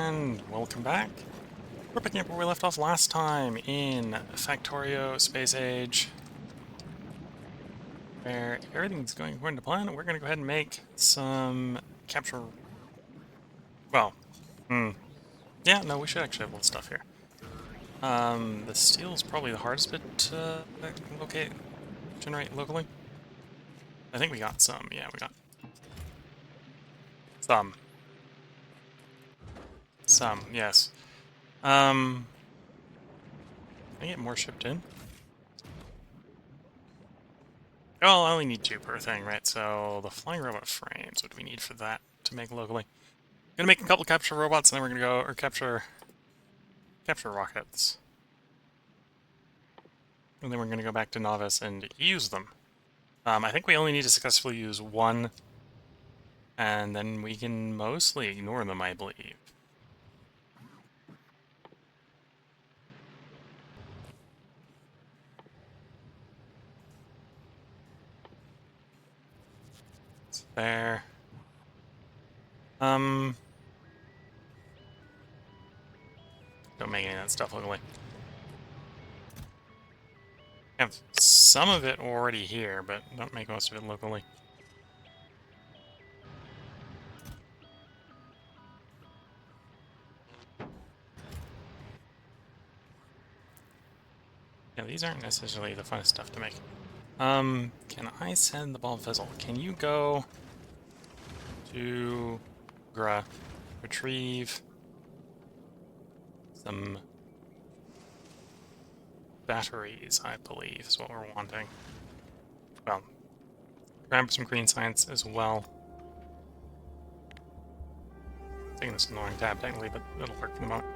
and welcome back. We're picking up where we left off last time in Factorio Space Age, where everything's going according to plan. We're going to go ahead and make some capture... Well, yeah, no, we should actually have a little stuff here. The steel is probably the hardest bit to generate locally. I think we got some, yeah, we got some. Some, yes. Can I get more shipped in? Oh, I only need 2 per thing, right? So the flying robot frames, what do we need for that to make locally? Gonna make a couple capture robots, and then we're gonna go, or capture rockets. And then we're gonna go back to Novice and use them. I think we only need to successfully use 1, and then we can mostly ignore them, I believe. It's there. Don't make any of that stuff locally. I have some of it already here, but don't make most of it locally. Yeah, these aren't necessarily the funnest stuff to make. Can I send the ball fizzle? Can you go to retrieve some batteries, I believe, is what we're wanting. Well, grab some green science as well. Taking this annoying tab technically, but it'll work for the moment.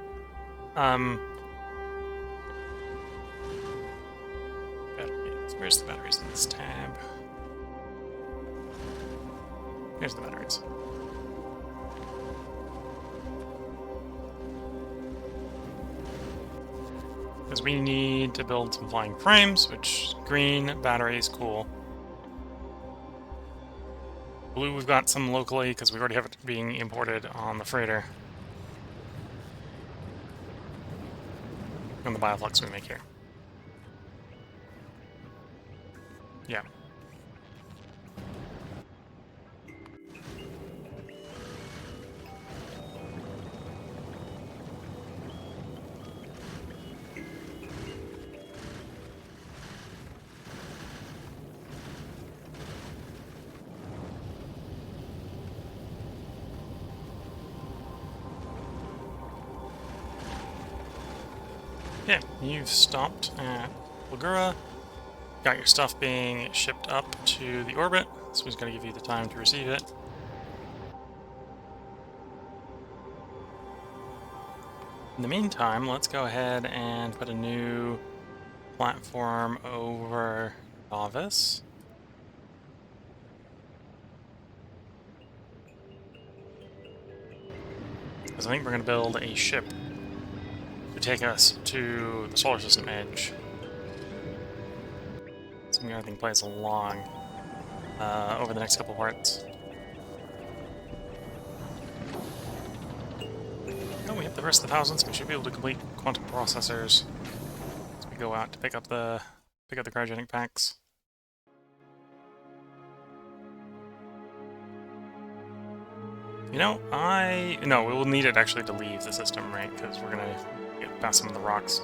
Batteries. Where's the batteries in this tab? Here's the batteries. Because we need to build some flying frames, which green batteries, cool. Blue, we've got some locally because we already have it being imported on the freighter. And the bioflux we make here. Yeah. Yeah, you've stopped at Lagura. Got your stuff being shipped up to the orbit, so he's going to give you the time to receive it. In the meantime, let's go ahead and put a new platform over Novice. Because I think we're going to build a ship to take us to the solar system edge. Assuming everything plays along over the next couple parts. Oh, we hit the first of the thousands. We should be able to complete quantum processors as we go out to pick up the cryogenic packs. You know, no, we will need it actually to leave the system, right? Because we're gonna get past some of the rocks.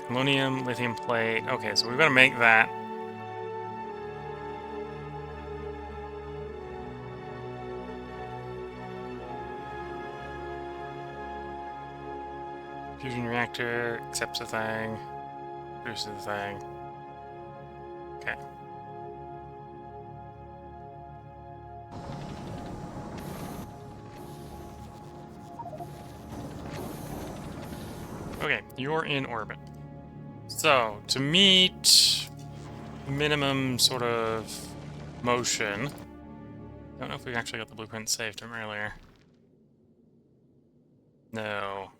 Aluminum, lithium plate. Okay, so we've got to make that. Fusion reactor accepts the thing, produces the thing. Okay. Okay, you're in orbit. So, to meet minimum sort of motion, I don't know if we actually got the blueprint saved from earlier. No.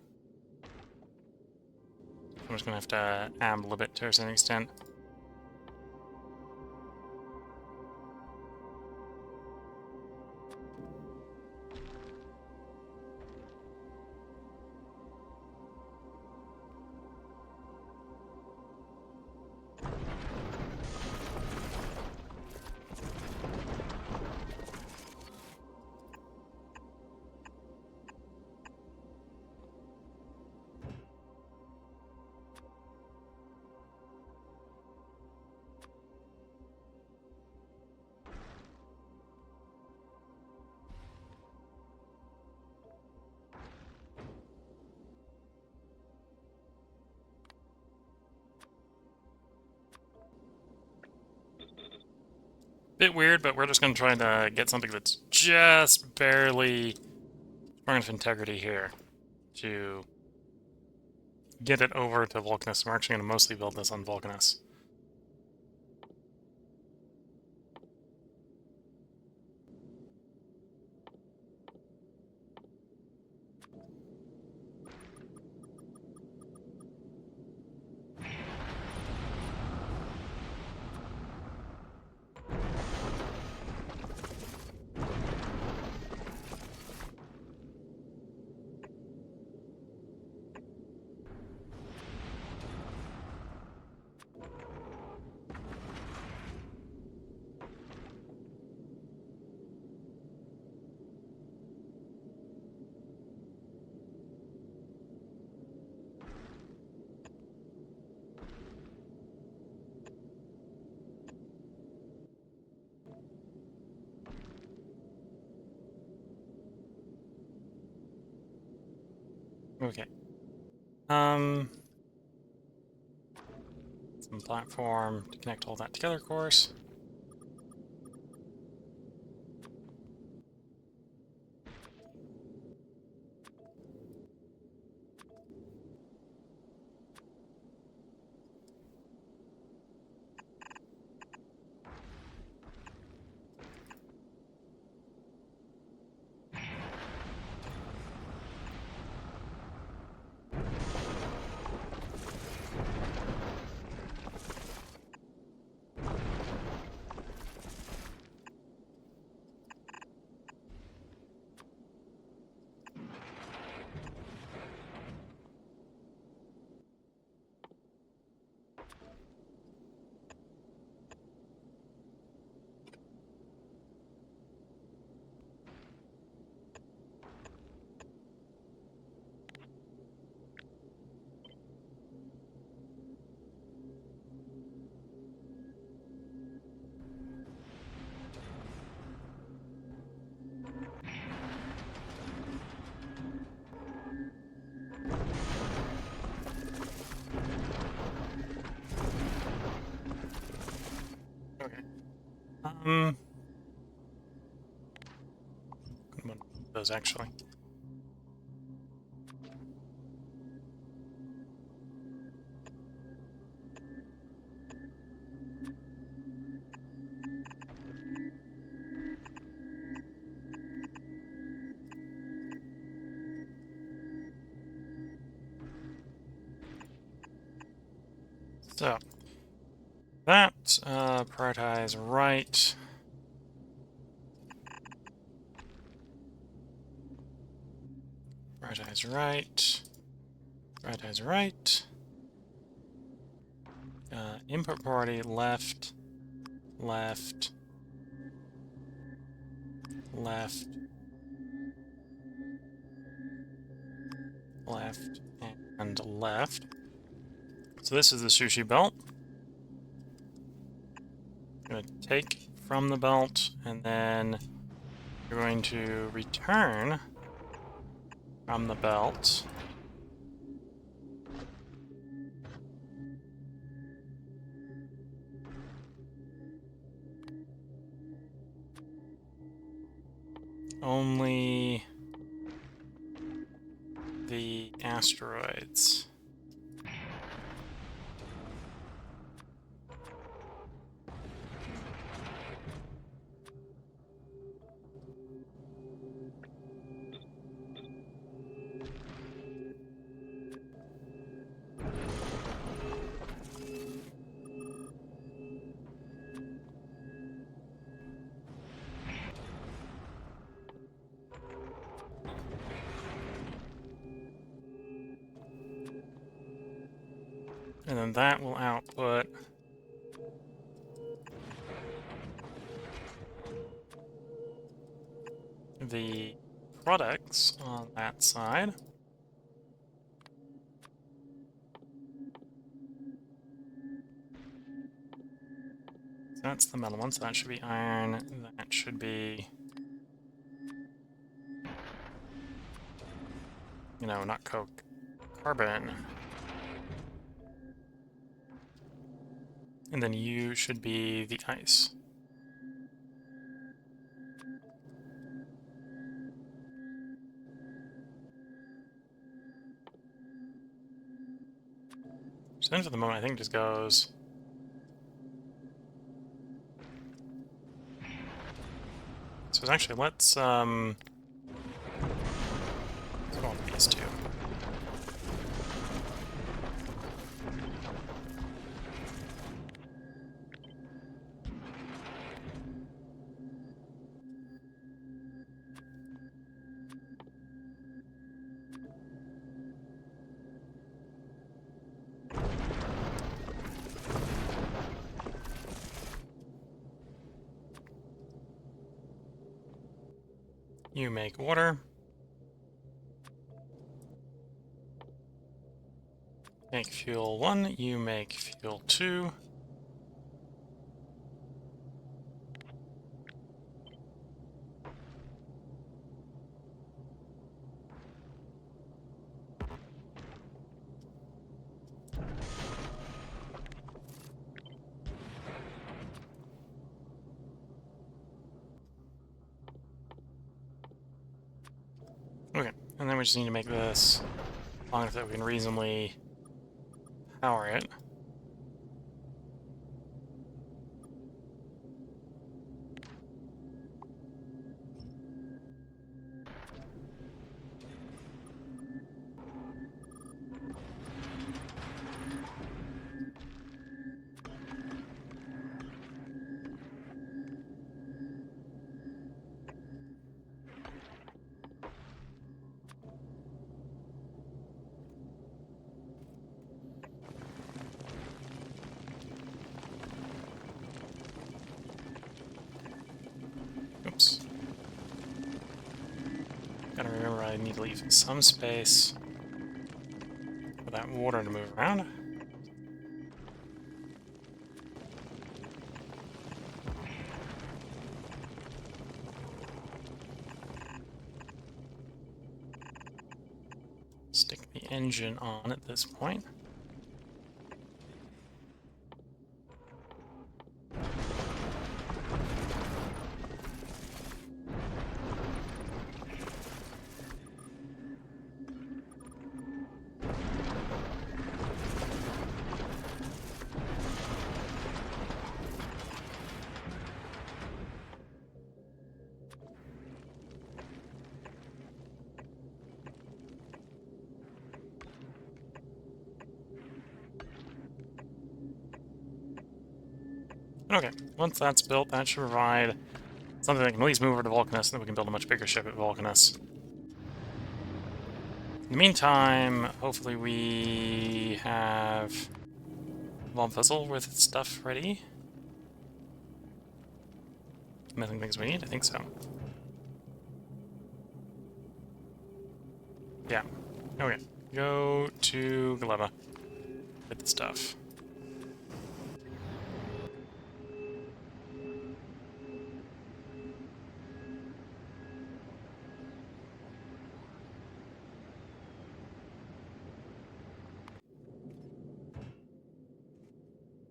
I'm just gonna have to amble a bit to a certain extent. Bit weird, but we're just going to try to get something that's just barely strong enough integrity here to get it over to Vulcanus. We're actually going to mostly build this on Vulcanus. Okay. Some platform to connect all that together, of course. Okay. One of those actually. So that prioritize right. Prioritize right. Prioritize right. Input priority left, left, left, left, and left. So this is the sushi belt. I'm going to take from the belt, and then you're going to return from the belt. Only the asteroids. And then that will output the products on that side. So that's the metal one, so that should be iron, that should be, you know, not coke, carbon. And then you should be the ice. So then for the moment, I think it just goes... So actually, let's go on these two. You make water. Make fuel 1, you make fuel 2. Okay, and then we just need to make this long enough that we can reasonably power it. Oops. Gotta remember I need to leave some space for that water to move around. Stick the engine on at this point. Okay, once that's built, that should provide something that can at least move over to Vulcanus, and then we can build a much bigger ship at Vulcanus. In the meantime, hopefully we have Bomb Fizzle with stuff ready. Missing things we need? I think so. Yeah. Okay. Go to Galeva. Get the stuff.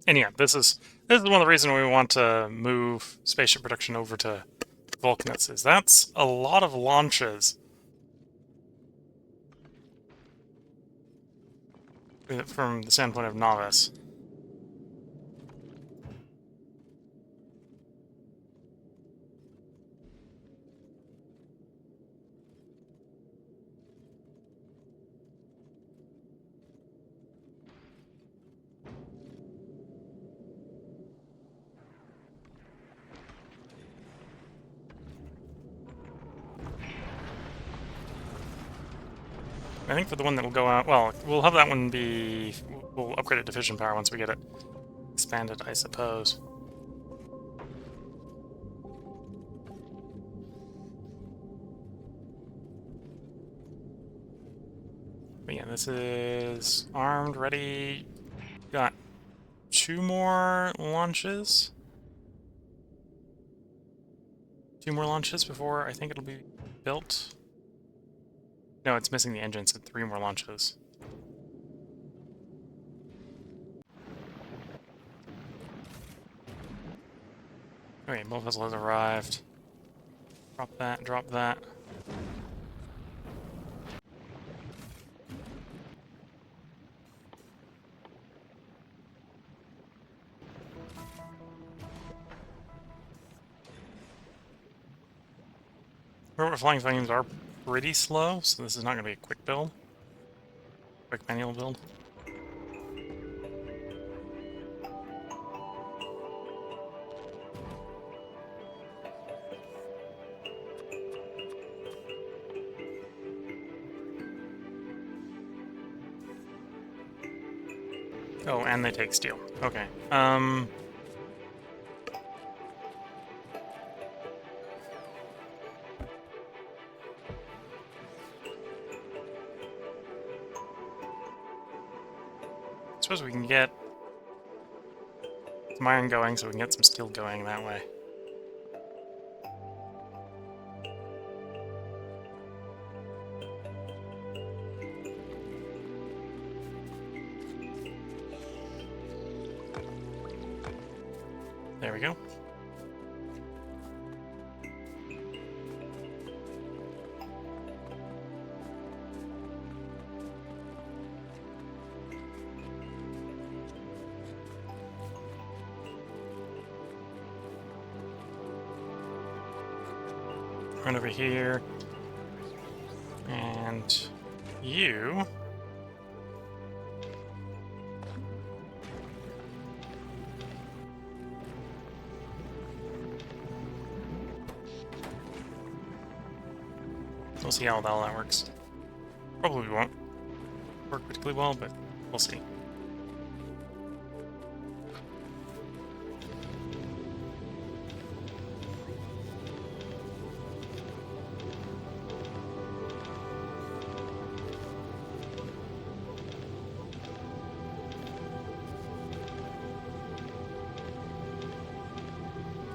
And yeah, this is one of the reasons we want to move spaceship production over to Vulcanus, is that's a lot of launches from the standpoint of Novice. I think for the one that will go out, well, we'll have that one be, we'll upgrade it to fission power once we get it expanded, I suppose. But yeah, this is armed, ready. Got 2 more launches. 2 more launches before I think it'll be built. No, it's missing the engine, so 3 more launches. Okay, Bull Vessel has arrived. Drop that, drop that. Remember, flying flames are pretty slow, so this is not going to be a quick build. Quick manual build. Oh, and they take steel. Okay. Suppose we can get some iron going so we can get some steel going that way. There we go. Run over here. And you... We'll see how well that works. Probably won't work particularly well, but we'll see.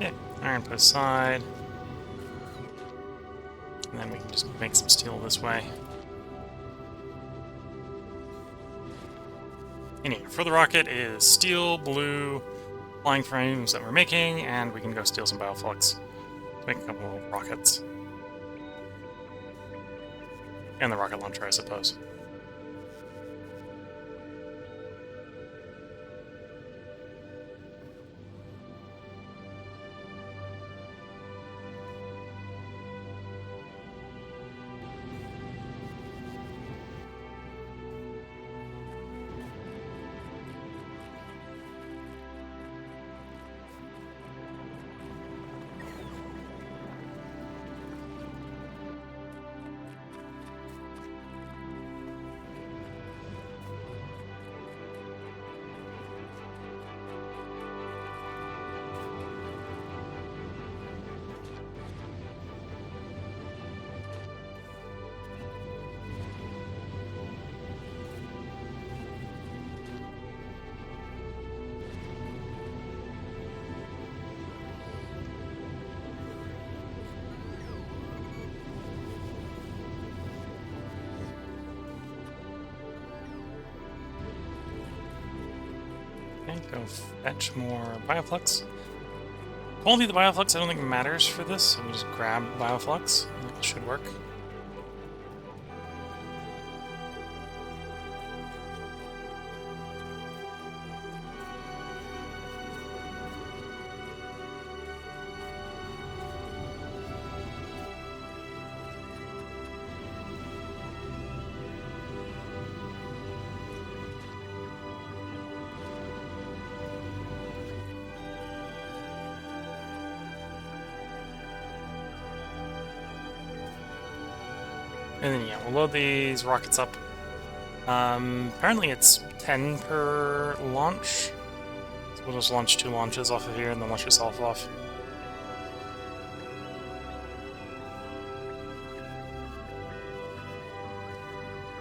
Yeah, iron put aside. And then we can just make some steel this way. Anyway, for the rocket is steel, blue, flying frames that we're making, and we can go steal some bioflux to make a couple of rockets. And the rocket launcher, I suppose. Okay, go fetch more bioflux. Quality of the bioflux I don't think matters for this, so we just grab bioflux. It should work. And then, yeah, we'll load these rockets up. Apparently it's 10 per launch. So we'll just launch 2 launches off of here and then launch yourself off.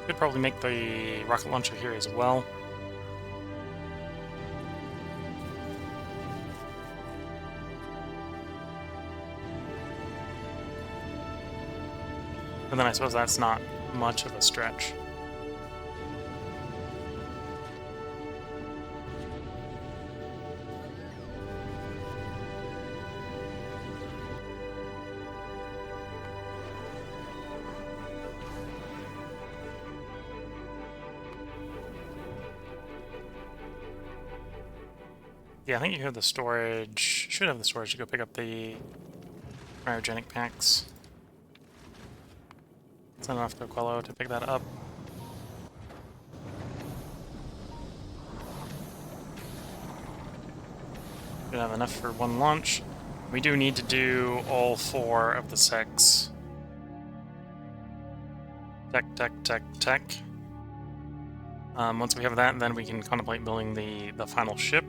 Could probably make the rocket launcher here as well. But then I suppose that's not much of a stretch. Yeah, I think you have the storage. Should have the storage to go pick up the cryogenic packs. Send off to Quello to pick that up. We have enough for one launch. We do need to do all 4 of the 6. Tech. Once we have that, then we can contemplate building the final ship.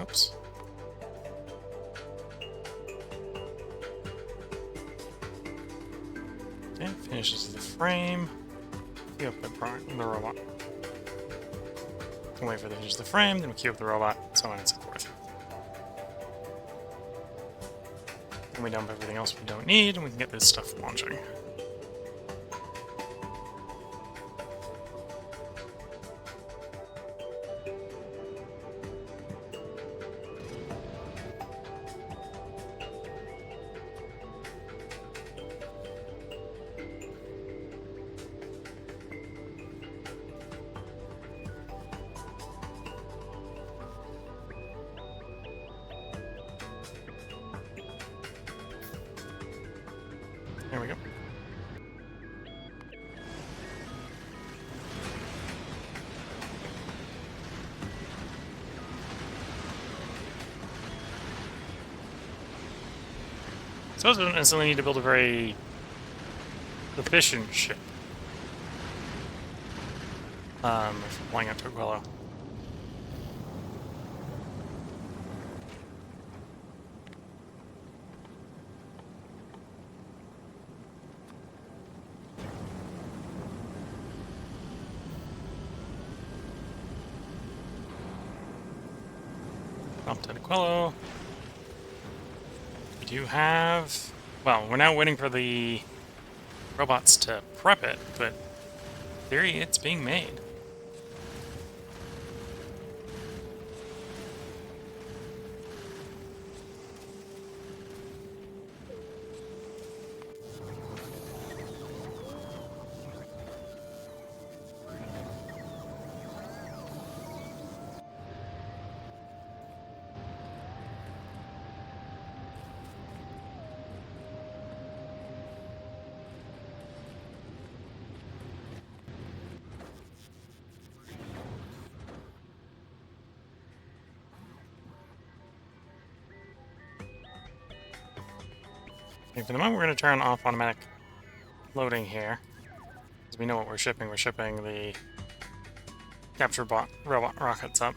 Oops. Okay, finishes the frame. Queue up the robot. Can wait for the finish the frame, then we queue up the robot, so on and so forth. Then we dump everything else we don't need, and we can get this stuff launching. There we go. So we don't necessarily need to build a very efficient ship. If we're flying out to Aquilo. Up to Aquilo. We do have... Well, we're now waiting for the robots to prep it, but in theory it's being made. Okay, for the moment, we're going to turn off automatic loading here, because we know what we're shipping. We're shipping the capture bot robot rockets up.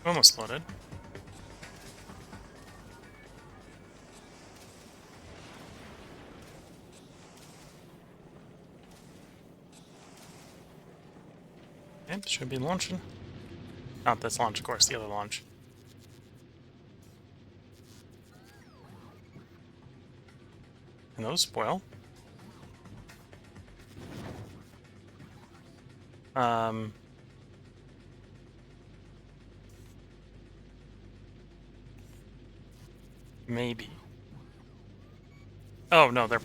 Almost loaded. Okay, should be launching. Not this launch, of course, the other launch. And those spoil. Maybe. Oh, no, they're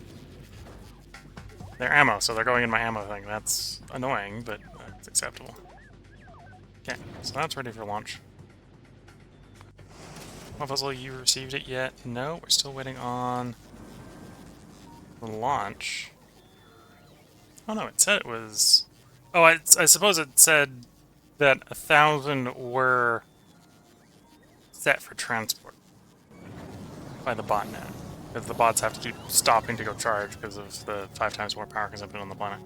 ammo, so they're going in my ammo thing. That's annoying, but it's acceptable. Okay, so that's ready for launch. Puzzle, you received it yet? No, we're still waiting on the launch. Oh no, it said it was... Oh, I suppose it said that 1,000 were set for transport by the botnet. Because the bots have to do stopping to go charge because of the 5 times more power consumption on the planet.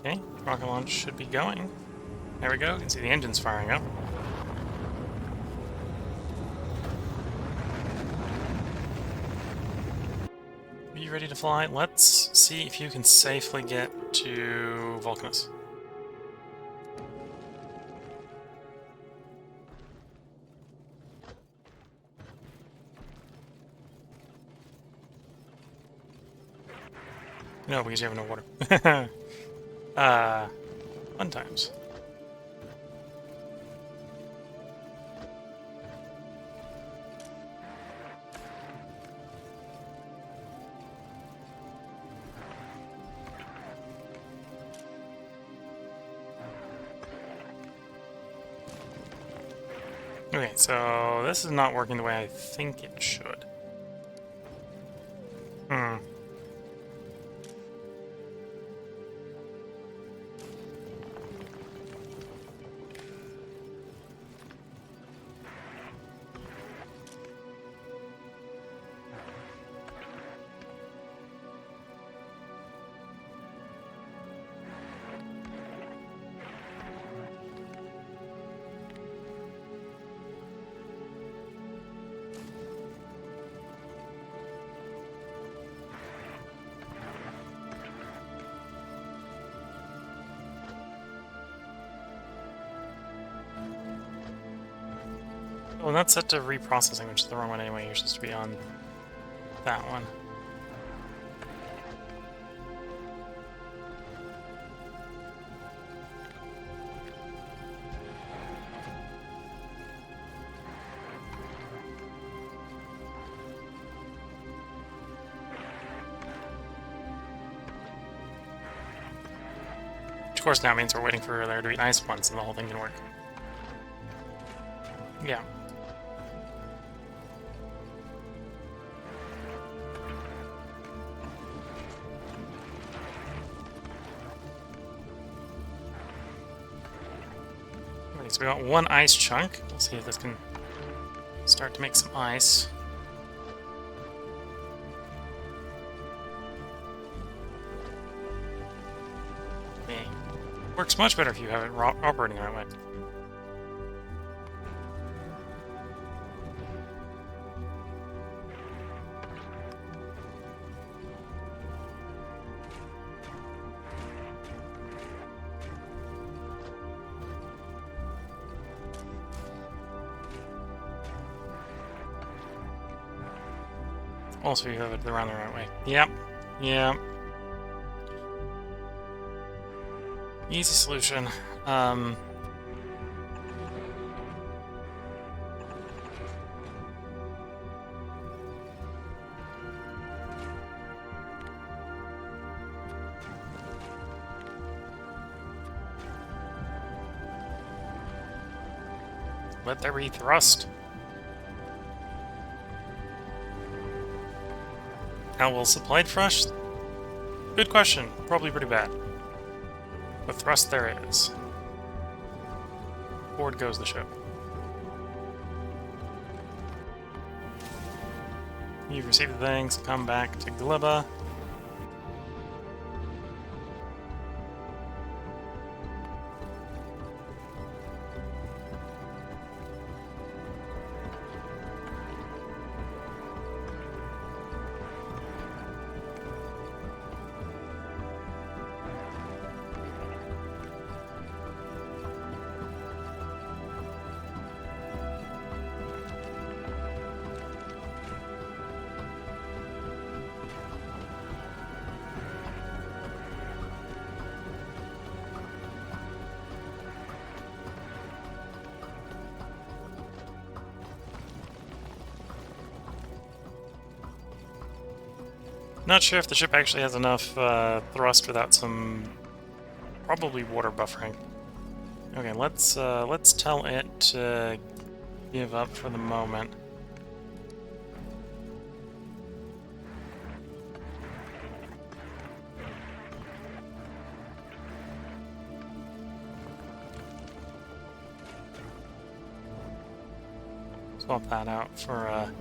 Okay, rocket launch should be going. There we go, you can see the engines firing up. Are you ready to fly? Let's see if you can safely get to Vulcanus. No, because you have no water. Fun times. Okay, so this is not working the way I think it should. Well, that's set to reprocessing, which is the wrong one anyway. You're supposed to be on that one. Which, of course, now means we're waiting for there to be ice once and the whole thing can work. Yeah. Okay, so we got one ice chunk. We'll see if this can start to make some ice. Okay. Works much better if you have it operating that way. Also, you have it around the right way. Yep. Yep. Easy solution. Let there be thrust. How will supplied thrust? Good question. Probably pretty bad. But thrust there is. Forward goes the ship. You've received the things. Come back to Glibba. Not sure if the ship actually has enough thrust without some probably water buffering. Okay, let's tell it to give up for the moment. Swap that out for a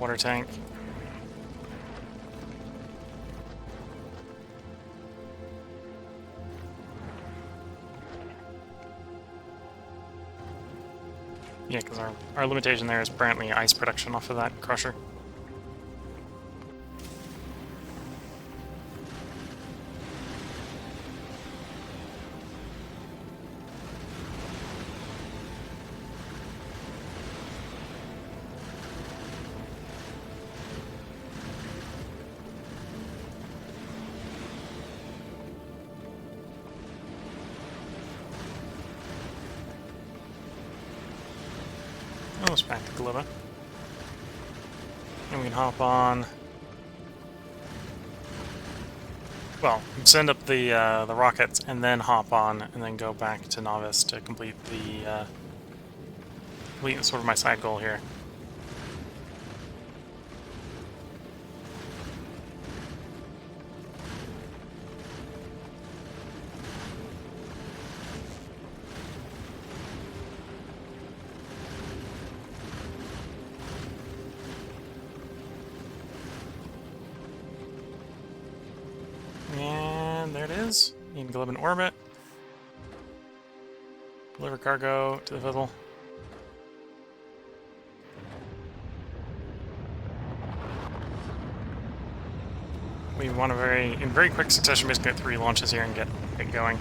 water tank. Yeah, because our limitation there is apparently ice production off of that crusher. Almost back to Glibba. And we can hop on. Well, send up the rockets and then hop on, and then go back to Novice to complete the complete sort of my side goal here. And there it is. Need to go up in orbit. Deliver cargo to the vessel. We want to in very quick succession, basically get 3 launches here and get going.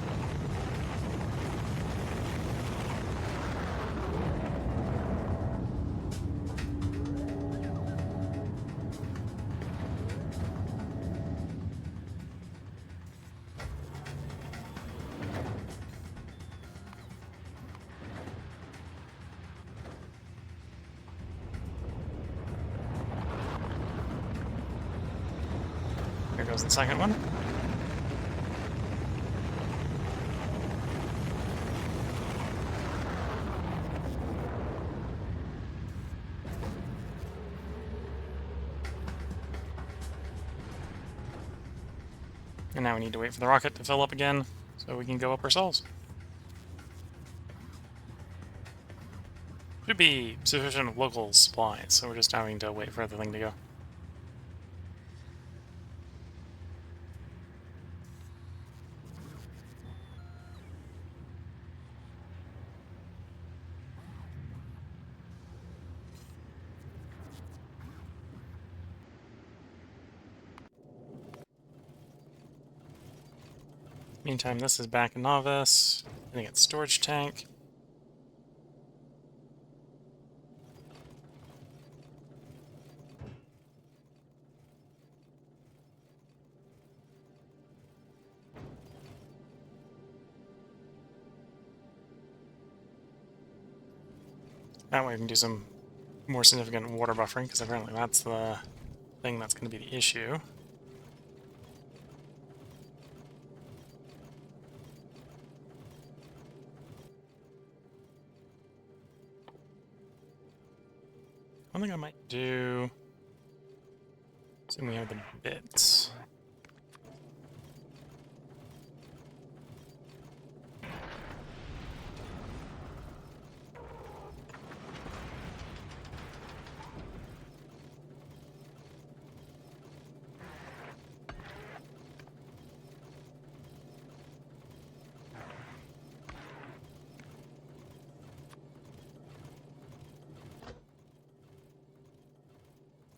Here goes the second one. And now we need to wait for the rocket to fill up again, so we can go up ourselves. Should be sufficient local supplies, so we're just having to wait for the thing to go. Meantime, this is back in Novice. I think it's storage tank. That way we can do some more significant water buffering, because apparently that's the thing that's going to be the issue. One thing I might do... Assume we have the bits.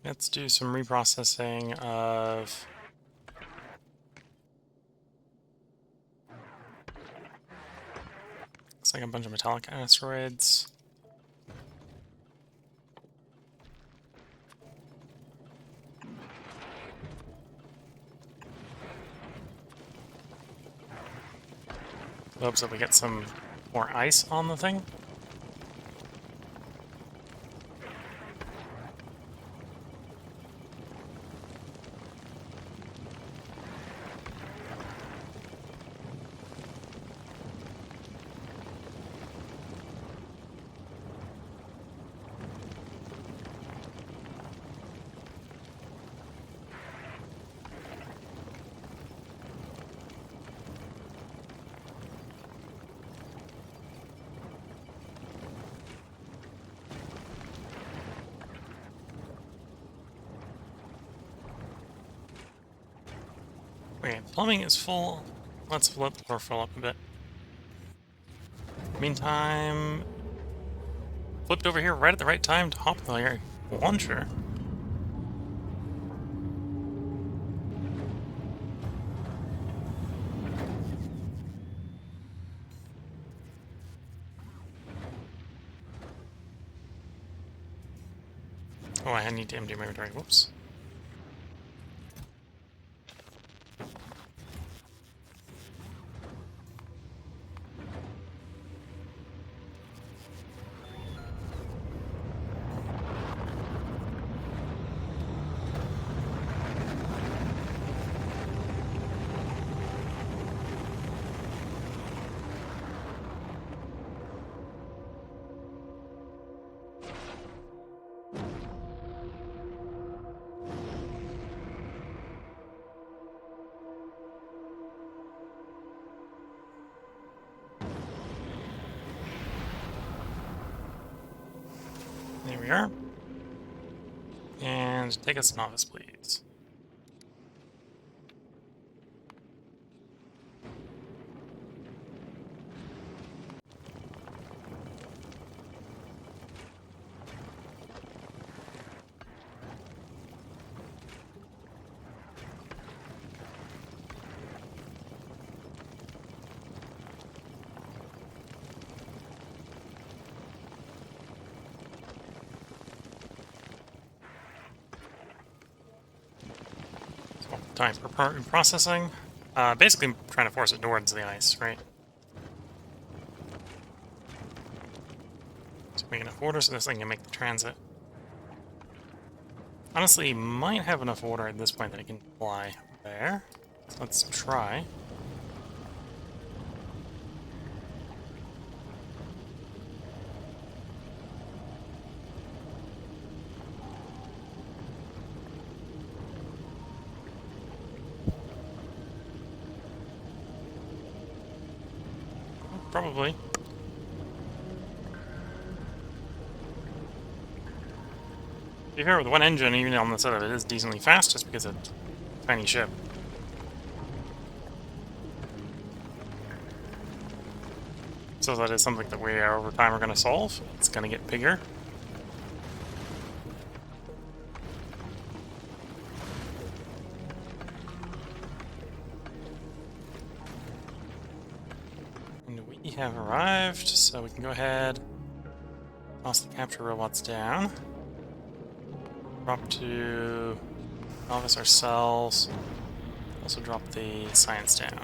Let's do some reprocessing of... Looks like a bunch of metallic asteroids. Hopes that we get some more ice on the thing. Okay, plumbing is full. Let's let the floor fill up a bit. Meantime, flipped over here right at the right time to hop the launcher. Oh, I need to empty my inventory. Whoops. There we are. And take us novice, please. Time for processing. Basically, I'm trying to force it towards the ice, right? So make enough water so this thing can make the transit. Honestly, might have enough water at this point that it can fly there. So let's try. Probably. To be fair, with one engine, even on the side of it is decently fast just because it's a tiny ship. So that is something that we are, over time, are going to solve. It's going to get bigger. And we have arrived, so we can go ahead, toss the capture robots down. Drop to novice ourselves. Also drop the science down.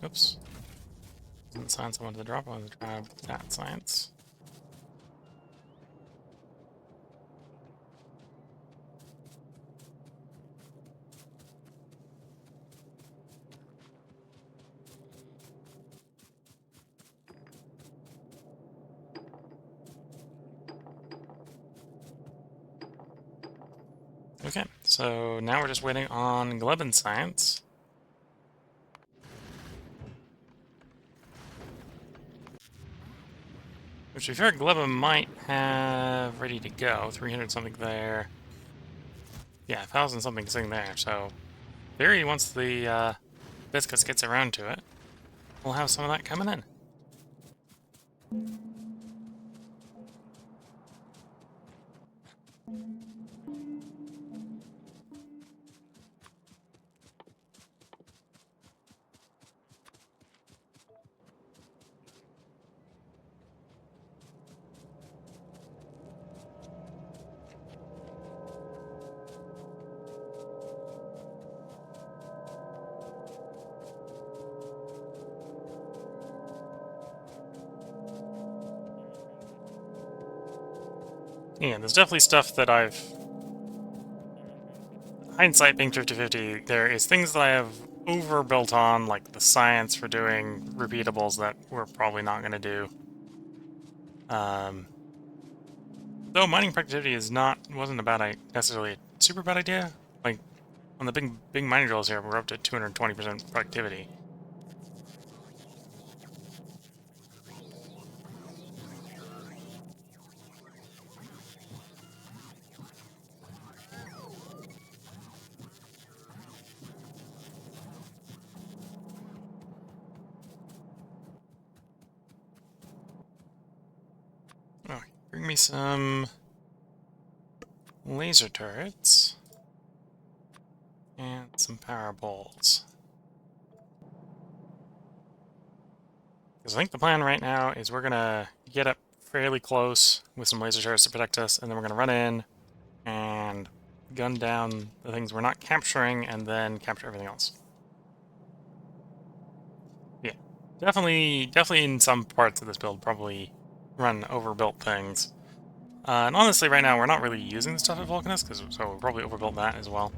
Oops. Isn't the science I wanted to drop, I wanted to grab that science. Okay, so now we're just waiting on Glebin science. Which we figured Glebin might have ready to go. 300 something there. Yeah, 1,000 something sitting there. So, theory, once the Viscous gets around to it, we'll have some of that coming in. Yeah, there's definitely stuff that I've... Hindsight being 50-50, there is things that I have overbuilt on, like the science for doing repeatables that we're probably not going to do. Though mining productivity wasn't a bad, necessarily a super bad idea. Like, on the big mining drills here, we're up to 220% productivity. Oh, bring me some laser turrets and some power poles. Because I think the plan right now is we're gonna get up fairly close with some laser turrets to protect us, and then we're gonna run in and gun down the things we're not capturing, and then capture everything else. Yeah, definitely in some parts of this build, probably run overbuilt things. And honestly, right now, we're not really using the stuff at Vulcanus, so we'll probably overbuild that as well.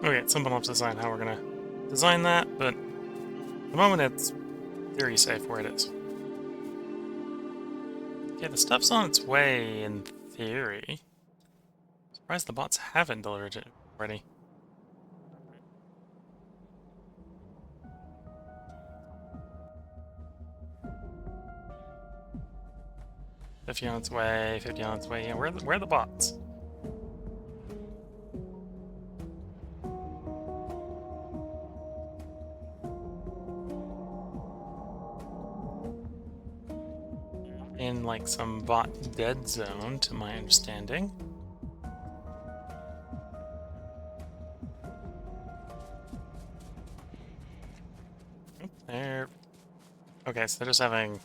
Okay, someone will have to design how we're gonna design that, but at the moment it's very safe where it is. Okay, the stuff's on its way in theory. Surprised the bots haven't delivered it already. $50 on its way, $50 on its way. Yeah, where are the bots? In like some bot dead zone, to my understanding. There. Okay, so they're just having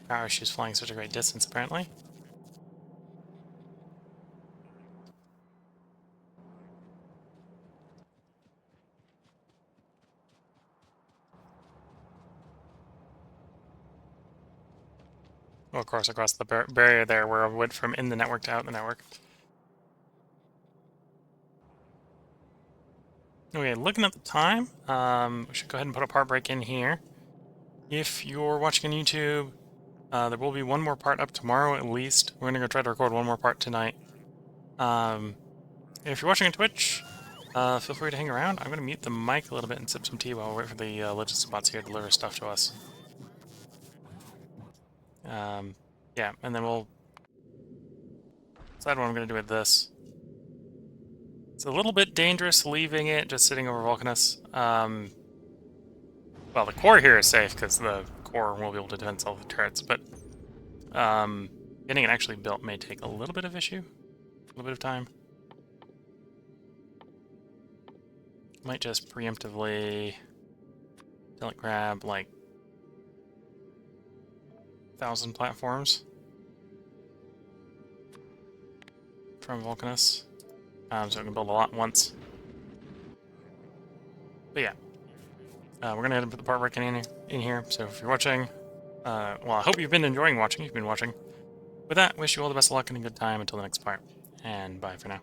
power issues flying such a great distance, apparently. Well, of course, across the barrier there, where I went from in the network to out the network. Okay, looking at the time, we should go ahead and put a part break in here. If you're watching on YouTube, there will be one more part up tomorrow at least. We're going to go try to record one more part tonight. If you're watching on Twitch, feel free to hang around. I'm going to mute the mic a little bit and sip some tea while we wait for the logistic bots here to deliver stuff to us. Yeah, and then we'll decide what I'm going to do with this. It's a little bit dangerous leaving it just sitting over Vulcanus. Well, the core here is safe because the core will be able to defend all the turrets, but getting it actually built may take a little bit of issue, a little bit of time. Might just preemptively grab like 1,000 platforms from Vulcanus, so we can build a lot once. But yeah, we're gonna go ahead and put the part break in here. So if you're watching, well, I hope you've been enjoying watching. You've been watching. With that, wish you all the best of luck and a good time until the next part. And bye for now.